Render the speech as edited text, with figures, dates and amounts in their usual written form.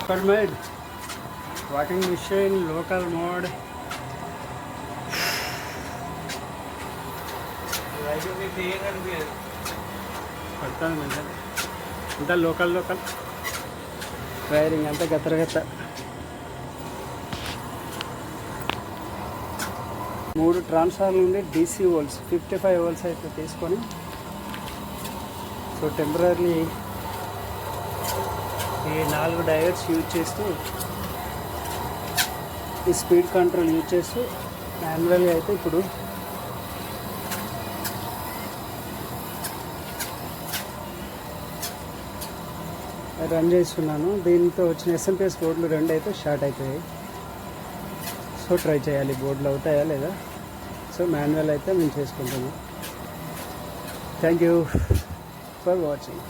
permit walking machine local mode పడుతుంది మంచిగా అంతా లోకల్ వైరింగ్ అంతా గతరగత 3 ట్రాన్స్ఫార్మర్ నుండి DC వోల్ట్స్ 55 వోల్ట్స్ అయితే తీసుకొని సో టెంపరీ ఈ 4 డయోడ్స్ యూజ్ చేస్తూ ఈ స్పీడ్ కంట్రోల్ యూజ్ చేస్తూ మాన్యువల్గా అయితే ఇప్పుడు రన్ చేస్తున్నాను. దీంతో వచ్చిన SMS బోర్డులు 2 అయితే షార్ట్ అవుతాయి. సో ట్రై చేయాలి బోర్డులు అవుతాయా లేదా. సో మాన్యువల్ అయితే మేము చేసుకుంటాము. Thank you for watching.